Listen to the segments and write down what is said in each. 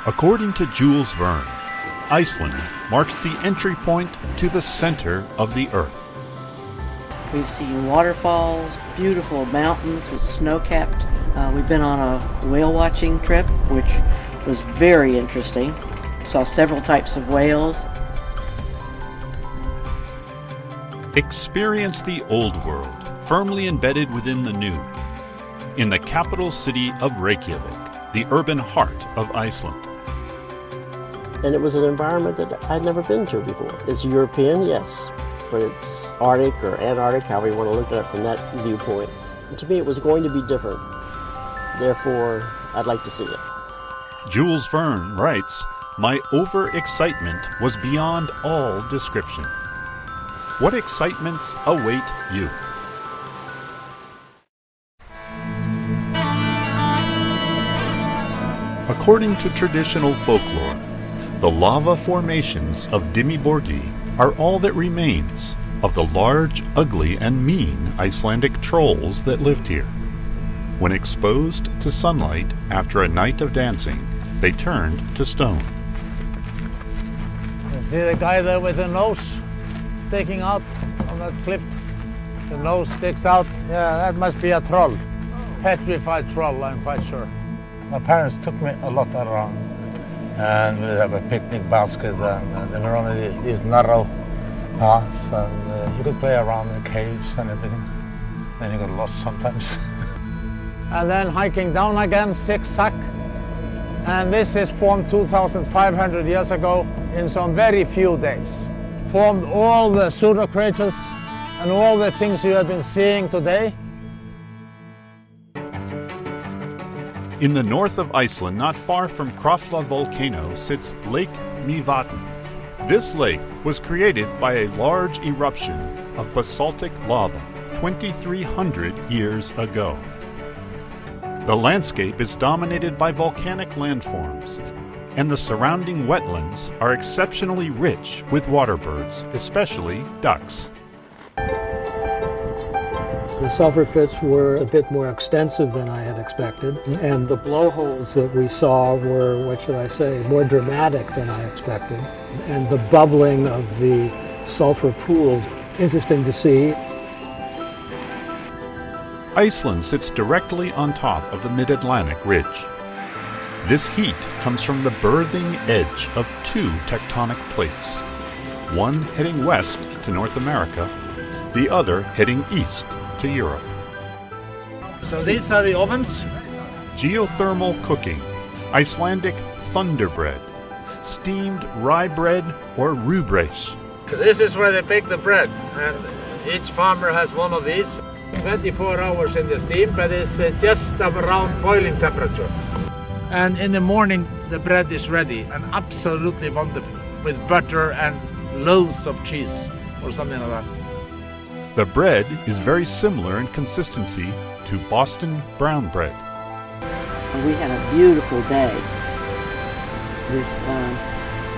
According to Jules Verne, Iceland marks the entry point to the center of the Earth. We've seen waterfalls, beautiful mountains with snow-capped. We've been on a whale watching trip, which was very interesting. Saw several types of whales. Experience the old world, firmly embedded within the new. In the capital city of Reykjavik, the urban heart of Iceland. And it was an environment that I'd never been to before. It's European, yes, but it's Arctic or Antarctic, however you want to look at it from that viewpoint. And to me, it was going to be different. Therefore, I'd like to see it. Jules Verne writes, "My overexcitement was beyond all description." What excitements await you? According to traditional folklore, the lava formations of Dimmuborgir are all that remains of the large, ugly, and mean Icelandic trolls that lived here. When exposed to sunlight after a night of dancing, they turned to stone. You see the guy there with the nose sticking out on that cliff? The nose sticks out. Yeah, that must be a troll. Petrified troll, I'm quite sure. My parents took me a lot around, and we have a picnic basket, and there were only these narrow paths, and you could play around the caves and everything. Then you got lost sometimes. And then hiking down again, zigzag. And this is formed 2,500 years ago in some very few days. Formed all the pseudocraters and all the things you have been seeing today. In the north of Iceland, not far from Krafla volcano, sits Lake Mývatn. This lake was created by a large eruption of basaltic lava 2,300 years ago. The landscape is dominated by volcanic landforms, and the surrounding wetlands are exceptionally rich with water birds, especially ducks. The sulfur pits were a bit more extensive than I had expected, and the blowholes that we saw were, what should I say, more dramatic than I expected. And the bubbling of the sulfur pools, interesting to see. Iceland sits directly on top of the Mid-Atlantic Ridge. This heat comes from the birthing edge of two tectonic plates, one heading west to North America, the other heading east to Europe. So these are the ovens. Geothermal cooking, Icelandic thunderbread, steamed rye bread or rúgbrauð. This is where they bake the bread, and each farmer has one of these. 24 hours in the steam, but it's just around boiling temperature. And in the morning, the bread is ready and absolutely wonderful, with butter and loads of cheese or something like that. The bread is very similar in consistency to Boston brown bread. We had a beautiful day. This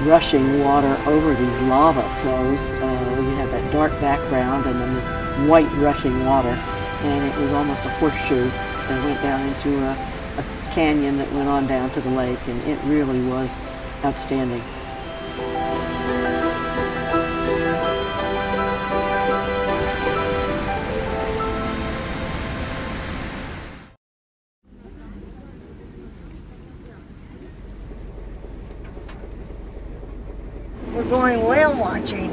rushing water over these lava flows. We had that dark background and then this white rushing water, and it was almost a horseshoe. It went down into a canyon that went on down to the lake, and it really was outstanding. We're going whale watching,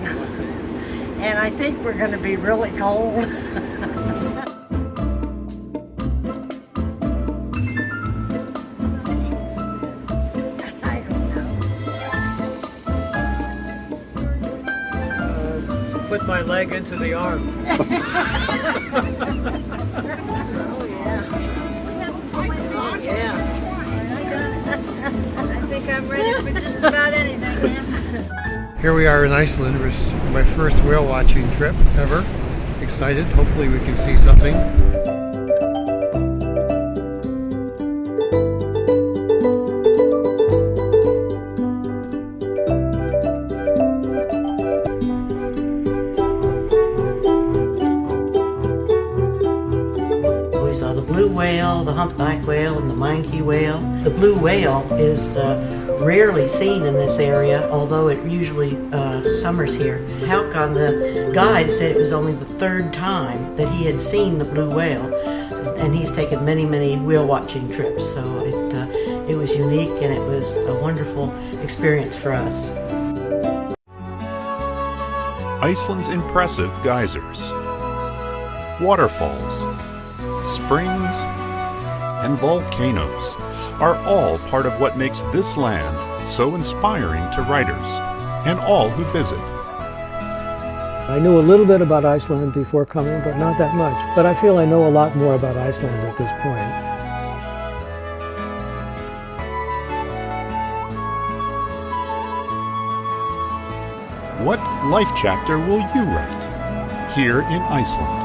and I think we're going to be really cold. I don't know. Put my leg into the arm. Oh, yeah. Oh, yeah. I think I'm ready for just about anything, man. Here we are in Iceland. It was my first whale watching trip ever. Excited. Hopefully we can see something. We saw the blue whale, the humpback whale, and the manky whale. The blue whale is rarely seen in this area, although it usually summers here. Halcon, the guide, said it was only the third time that he had seen the blue whale, and he's taken many, many whale watching trips, so it was unique and it was a wonderful experience for us. Iceland's impressive geysers, waterfalls, springs, and volcanoes are all part of what makes this land so inspiring to writers and all who visit. I knew a little bit about Iceland before coming, but not that much. But I feel I know a lot more about Iceland at this point. What life chapter will you write here in Iceland?